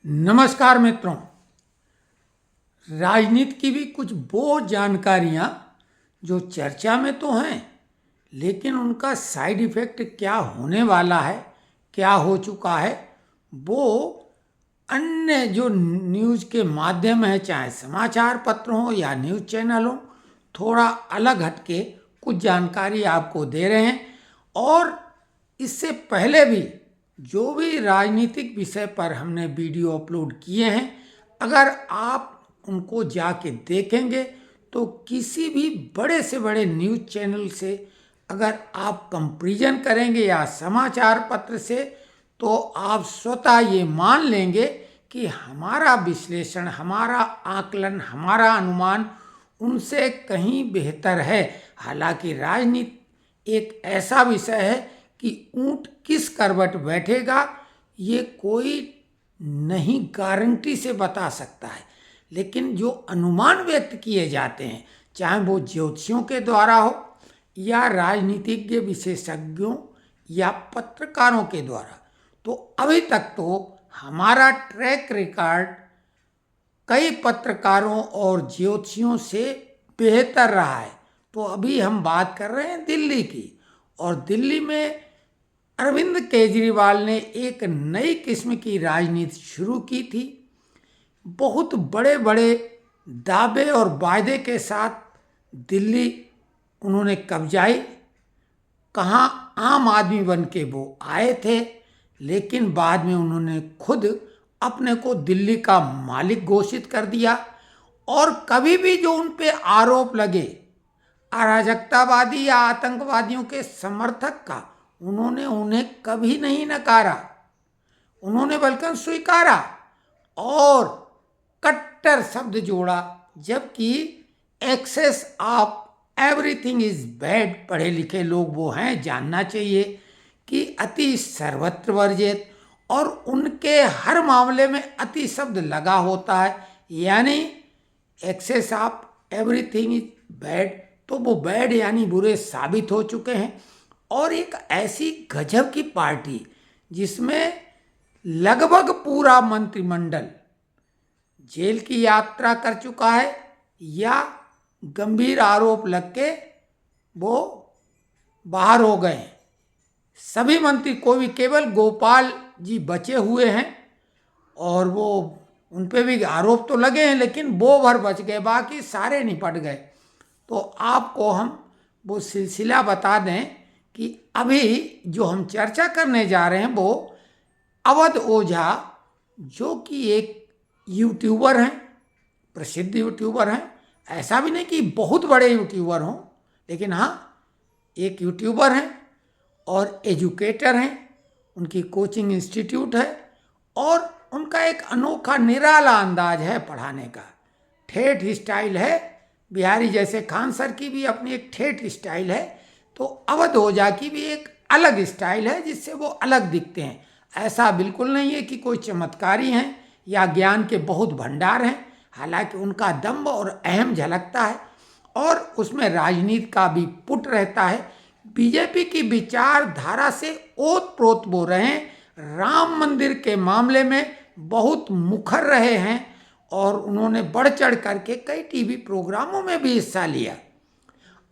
नमस्कार मित्रों। राजनीति की भी कुछ वो जानकारियां जो चर्चा में तो हैं, लेकिन उनका साइड इफेक्ट क्या होने वाला है, क्या हो चुका है, वो अन्य जो न्यूज़ के माध्यम है, चाहे समाचार पत्र हो या न्यूज़ चैनल हो, थोड़ा अलग हटके कुछ जानकारी आपको दे रहे हैं। और इससे पहले भी जो भी राजनीतिक विषय पर हमने वीडियो अपलोड किए हैं, अगर आप उनको जाके देखेंगे तो किसी भी बड़े से बड़े न्यूज़ चैनल से अगर आप कंपैरिजन करेंगे या समाचार पत्र से, तो आप स्वतः ये मान लेंगे कि हमारा विश्लेषण, हमारा आकलन, हमारा अनुमान उनसे कहीं बेहतर है। हालांकि राजनीति एक ऐसा विषय है कि ऊंट किस करवट बैठेगा ये कोई नहीं गारंटी से बता सकता है, लेकिन जो अनुमान व्यक्त किए जाते हैं, चाहे वो ज्योतिषियों के द्वारा हो या राजनीतिज्ञ विशेषज्ञों या पत्रकारों के द्वारा, तो अभी तक तो हमारा ट्रैक रिकॉर्ड कई पत्रकारों और ज्योतिषियों से बेहतर रहा है। तो अभी हम बात कर रहे हैं दिल्ली की, और दिल्ली में अरविंद केजरीवाल ने एक नई किस्म की राजनीति शुरू की थी। बहुत बड़े बड़े दावे और वायदे के साथ दिल्ली उन्होंने कब्जाई। कहाँ आम आदमी बन के वो आए थे, लेकिन बाद में उन्होंने खुद अपने को दिल्ली का मालिक घोषित कर दिया। और कभी भी जो उन पे आरोप लगे अराजकतावादी या आतंकवादियों के समर्थक का, उन्होंने उन्हें कभी नहीं नकारा, उन्होंने बल्कि स्वीकारा और कट्टर शब्द जोड़ा। जबकि excess of everything is bad, पढ़े लिखे लोग वो हैं, जानना चाहिए कि अति सर्वत्र वर्जित, और उनके हर मामले में अति शब्द लगा होता है, यानी excess of everything is bad, तो वो बैड यानी बुरे साबित हो चुके हैं। और एक ऐसी गजब की पार्टी जिसमें लगभग पूरा मंत्रिमंडल जेल की यात्रा कर चुका है या गंभीर आरोप लग के वो बाहर हो गए हैं। सभी मंत्री, कोई भी, केवल गोपाल जी बचे हुए हैं और वो उन पे भी आरोप तो लगे हैं, लेकिन वो भर बच गए, बाकी सारे निपट गए। तो आपको हम वो सिलसिला बता दें कि अभी जो हम चर्चा करने जा रहे हैं वो अवध ओझा, जो कि एक यूट्यूबर हैं, प्रसिद्ध यूट्यूबर हैं। ऐसा भी नहीं कि बहुत बड़े यूट्यूबर हों, लेकिन हाँ, एक यूट्यूबर हैं और एजुकेटर हैं। उनकी कोचिंग इंस्टीट्यूट है और उनका एक अनोखा निराला अंदाज है पढ़ाने का, ठेठ स्टाइल है। बिहारी जैसे खान सर की भी अपनी एक ठेठ स्टाइल है, तो अवध ओझा की भी एक अलग स्टाइल है जिससे वो अलग दिखते हैं। ऐसा बिल्कुल नहीं है कि कोई चमत्कारी हैं या ज्ञान के बहुत भंडार हैं। हालांकि उनका दम्भ और अहम झलकता है और उसमें राजनीति का भी पुट रहता है। बीजेपी की विचारधारा से ओत प्रोत वो रहे, राम मंदिर के मामले में बहुत मुखर रहे हैं और उन्होंने बढ़ चढ़ करके कई टीवी प्रोग्रामों में भी हिस्सा लिया।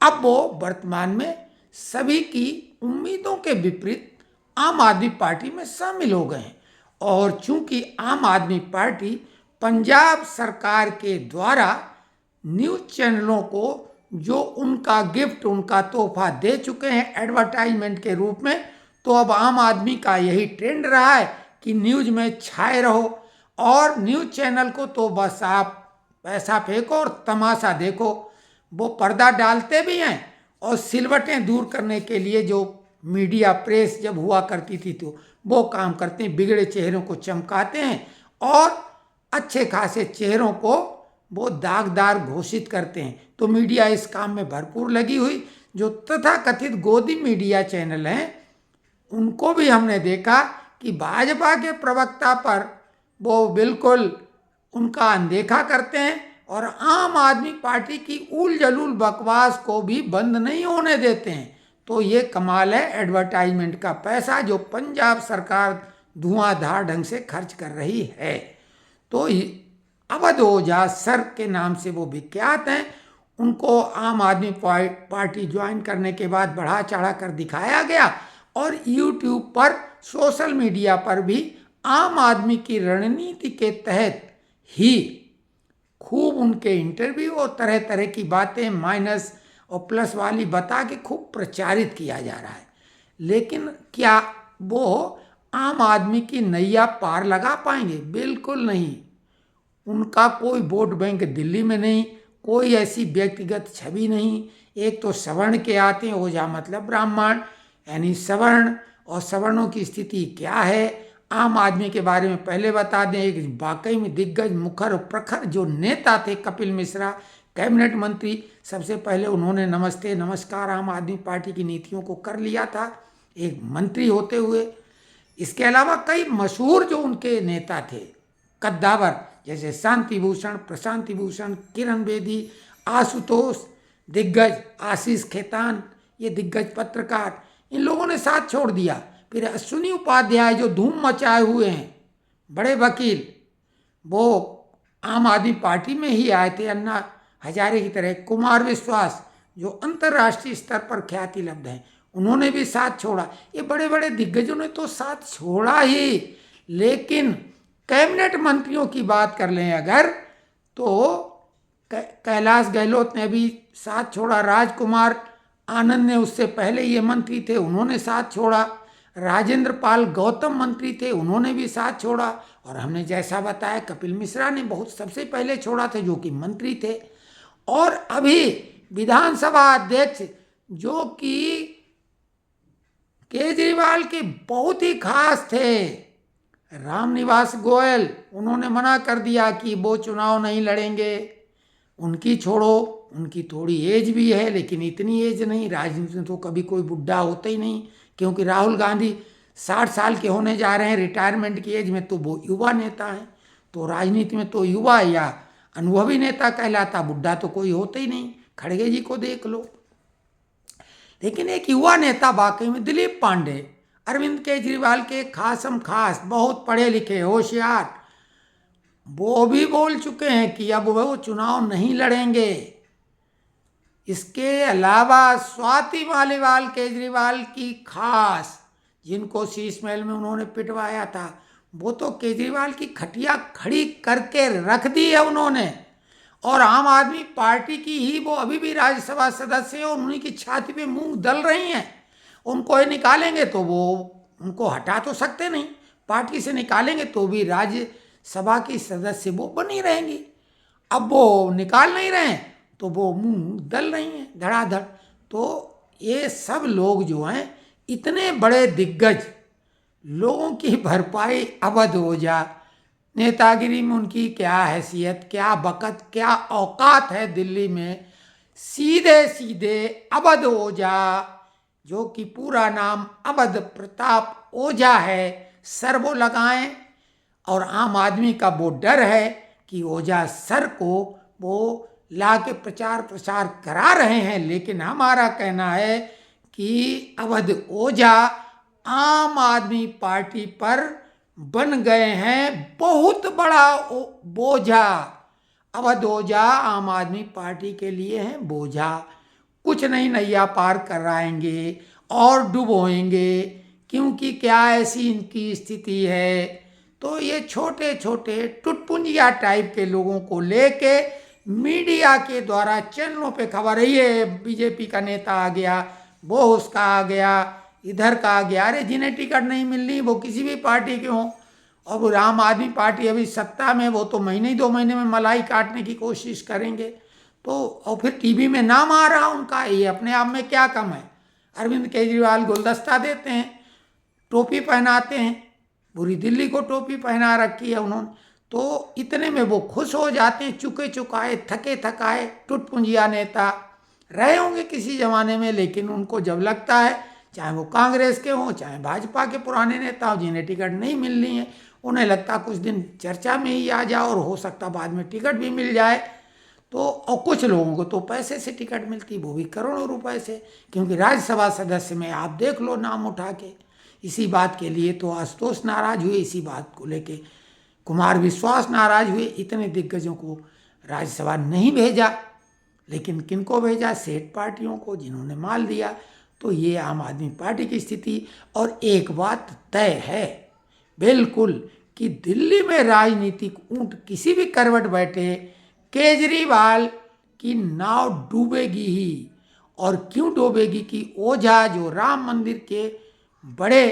अब वो वर्तमान में सभी की उम्मीदों के विपरीत आम आदमी पार्टी में शामिल हो गए हैं। और चूंकि आम आदमी पार्टी पंजाब सरकार के द्वारा न्यूज़ चैनलों को जो उनका गिफ्ट, उनका तोहफा दे चुके हैं एडवर्टाइजमेंट के रूप में, तो अब आम आदमी का यही ट्रेंड रहा है कि न्यूज़ में छाए रहो और न्यूज़ चैनल को तो बस आप पैसा फेंको और तमाशा देखो। वो पर्दा डालते भी हैं और सिलवटें दूर करने के लिए जो मीडिया प्रेस जब हुआ करती थी तो वो काम करते हैं, बिगड़े चेहरों को चमकाते हैं और अच्छे खासे चेहरों को वो दागदार घोषित करते हैं। तो मीडिया इस काम में भरपूर लगी हुई। जो तथाकथित गोदी मीडिया चैनल हैं, उनको भी हमने देखा कि भाजपा के प्रवक्ता पर वो बिल्कुल उनका अनदेखा करते हैं और आम आदमी पार्टी की उल जलूल बकवास को भी बंद नहीं होने देते हैं। तो ये कमाल है एडवर्टाइजमेंट का पैसा जो पंजाब सरकार धुआंधार ढंग से खर्च कर रही है। तो अवध ओझा सर के नाम से वो विख्यात हैं। उनको आम आदमी पार्टी ज्वाइन करने के बाद बढ़ा चढ़ा कर दिखाया गया और यूट्यूब पर, सोशल मीडिया पर भी आम आदमी की रणनीति के तहत ही खूब उनके इंटरव्यू और तरह तरह की बातें माइनस और प्लस वाली बता के खूब प्रचारित किया जा रहा है। लेकिन क्या वो आम आदमी की नैया पार लगा पाएंगे? बिल्कुल नहीं। उनका कोई वोट बैंक दिल्ली में नहीं, कोई ऐसी व्यक्तिगत छवि नहीं। एक तो सवर्ण के आते हैं, ओझा मतलब ब्राह्मण, यानी सवर्ण, और सवर्णों की स्थिति क्या है आम आदमी के बारे में पहले बता दें। एक वाकई में दिग्गज, मुखर और प्रखर जो नेता थे कपिल मिश्रा, कैबिनेट मंत्री, सबसे पहले उन्होंने नमस्ते नमस्कार आम आदमी पार्टी की नीतियों को कर लिया था एक मंत्री होते हुए। इसके अलावा कई मशहूर जो उनके नेता थे कद्दावर, जैसे शांति भूषण, प्रशांति भूषण, किरण बेदी, आशुतोष, दिग्गज आशीष खेतान, ये दिग्गज पत्रकार, इन लोगों ने साथ छोड़ दिया। फिर अश्विनी उपाध्याय जो धूम मचाए हुए हैं, बड़े वकील, वो आम आदमी पार्टी में ही आए थे अन्ना हजारे की तरह। कुमार विश्वास जो अंतर्राष्ट्रीय स्तर पर ख्याति लब्ध हैं, उन्होंने भी साथ छोड़ा। ये बड़े बड़े दिग्गजों ने तो साथ छोड़ा ही, लेकिन कैबिनेट मंत्रियों की बात कर लें अगर, तो कैलाश गहलोत ने भी साथ छोड़ा, राजकुमार आनंद ने उससे पहले ये मंत्री थे, उन्होंने साथ छोड़ा, राजेंद्र पाल गौतम मंत्री थे, उन्होंने भी साथ छोड़ा, और हमने जैसा बताया कपिल मिश्रा ने बहुत सबसे पहले छोड़ा था, जो कि मंत्री थे। और अभी विधानसभा अध्यक्ष जो कि केजरीवाल के बहुत ही खास थे, रामनिवास गोयल, उन्होंने मना कर दिया कि वो चुनाव नहीं लड़ेंगे। उनकी छोड़ो, उनकी थोड़ी एज भी है, लेकिन इतनी एज नहीं। राजनीति में तो कभी कोई बुढ़ा होता ही नहीं, क्योंकि राहुल गांधी 60 साल के होने जा रहे हैं रिटायरमेंट की एज में, तो वो युवा नेता हैं। तो राजनीति में तो युवा या अनुभवी नेता कहलाता, बुढ़ा तो कोई होता ही नहीं। खड़गे जी को देख लो। लेकिन एक युवा नेता वाकई में दिलीप पांडे, अरविंद केजरीवाल के खासम खास, बहुत पढ़े लिखे, होशियार, वो भी बोल चुके हैं कि अब वो चुनाव नहीं लड़ेंगे। इसके अलावा स्वाति मालीवाल केजरीवाल की खास, जिनको शीश महल में उन्होंने पिटवाया था, वो तो केजरीवाल की खटिया खड़ी करके रख दी है उन्होंने, और आम आदमी पार्टी की ही वो अभी भी राज्यसभा सदस्य हैं और उन्हीं की छाती पे मूंग दल रही हैं। उनको ये निकालेंगे तो वो उनको हटा तो सकते नहीं, पार्टी से निकालेंगे तो भी राज्यसभा की सदस्य वो बनी रहेंगी। अब वो निकाल नहीं रहे हैं तो वो मुंह दल रही हैं धड़ाधड़। तो ये सब लोग जो हैं, इतने बड़े दिग्गज लोगों की भरपाई अवध ओझा, नेतागिरी में उनकी क्या हैसियत, क्या बकत, क्या औकात है दिल्ली में। सीधे सीधे अवध ओझा, जो कि पूरा नाम अवध प्रताप ओझा है, सर वो लगाएं, और आम आदमी का वो डर है कि ओझा सर को वो ला के प्रचार प्रसार करा रहे हैं। लेकिन हमारा कहना है कि अवध ओझा आम आदमी पार्टी पर बन गए हैं बहुत बड़ा बोझा। अवध ओझा आम आदमी पार्टी के लिए हैं बोझा, कुछ नहीं नैया पार कराएंगे और डुबोएंगे। क्योंकि क्या ऐसी इनकी स्थिति है, तो ये छोटे छोटे टुटपुंजिया टाइप के लोगों को लेके मीडिया के द्वारा चैनलों पे खबर है, ये बीजेपी का नेता आ गया, वो उसका आ गया, इधर का आ गया। अरे जिन्हें टिकट नहीं मिलनी वो किसी भी पार्टी के हों, और वो आम आदमी पार्टी अभी सत्ता में, वो तो महीने 2 महीने में मलाई काटने की कोशिश करेंगे। तो और फिर टीवी में नाम आ रहा उनका, ये अपने आप में क्या कम है। अरविंद केजरीवाल गुलदस्ता देते हैं, टोपी पहनाते हैं, पूरी दिल्ली को टोपी पहना रखी है उन्होंने, तो इतने में वो खुश हो जाते हैं। चुके चुकाए, थके थकाए टुटपुंजिया नेता रहे होंगे किसी जमाने में, लेकिन उनको जब लगता है, चाहे वो कांग्रेस के हों चाहे भाजपा के पुराने नेता हो जिन्हें टिकट नहीं मिलनी है, उन्हें लगता कुछ दिन चर्चा में ही आ जाओ और हो सकता बाद में टिकट भी मिल जाए। तो और कुछ लोगों को तो पैसे से टिकट मिलती, वो भी करोड़ों रुपए से, क्योंकि राज्यसभा सदस्य में आप देख लो नाम उठा के। इसी बात के लिए तो आशुतोष नाराज हुए, इसी बात को लेके कुमार विश्वास नाराज हुए, इतने दिग्गजों को राज्यसभा नहीं भेजा, लेकिन किनको भेजा? सेठ पार्टियों को, जिन्होंने माल दिया। तो ये आम आदमी पार्टी की स्थिति। और एक बात तय है बिल्कुल कि दिल्ली में राजनीतिक ऊंट किसी भी करवट बैठे, केजरीवाल की नाव डूबेगी ही। और क्यों डूबेगी कि ओझा जो राम मंदिर के बड़े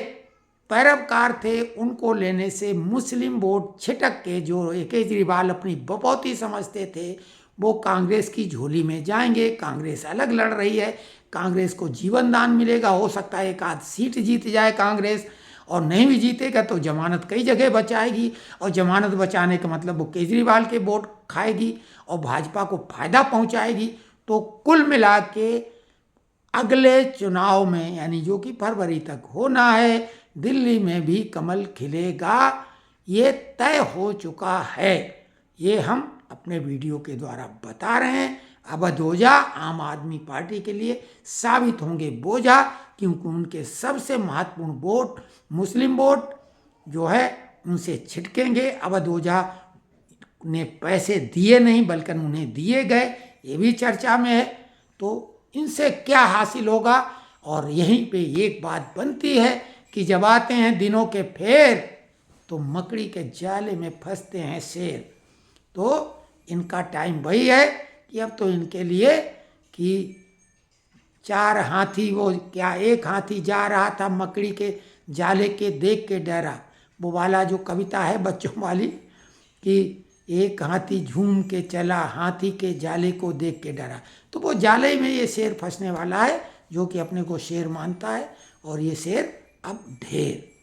पैरवकार थे, उनको लेने से मुस्लिम वोट छिटक के, जो केजरीवाल अपनी बपौती समझते थे, वो कांग्रेस की झोली में जाएंगे। कांग्रेस अलग लड़ रही है, कांग्रेस को जीवन दान मिलेगा, हो सकता है एक आध सीट जीत जाए कांग्रेस, और नहीं भी जीतेगा तो जमानत कई जगह बचाएगी, और जमानत बचाने का मतलब वो केजरीवाल के वोट खाएगी और भाजपा को फायदा पहुंचाएगी। तो कुल मिला के अगले चुनाव में, यानी जो कि फरवरी तक होना है, दिल्ली में भी कमल खिलेगा, ये तय हो चुका है। ये हम अपने वीडियो के द्वारा बता रहे हैं। अवध ओझा आम आदमी पार्टी के लिए साबित होंगे बोझा, क्योंकि उनके सबसे महत्वपूर्ण वोट, मुस्लिम वोट जो है, उनसे छिटकेंगे। अवध ओझा ने पैसे दिए नहीं, बल्कि उन्हें दिए गए, ये भी चर्चा में है। तो इनसे क्या हासिल होगा? और यहीं पे एक बात बनती है कि जब आते हैं दिनों के फेर, तो मकड़ी के जाले में फंसते हैं शेर। तो इनका टाइम वही है कि अब तो इनके लिए कि चार हाथी, वो क्या, एक हाथी जा रहा था मकड़ी के जाले के देख के डरा, वो वाला जो कविता है बच्चों वाली, कि एक हाथी झूम के चला, हाथी के जाले को देख के डरा। तो वो जाले में ये शेर फंसने वाला है, जो कि अपने को शेर मानता है, और ये शेर अब ढेर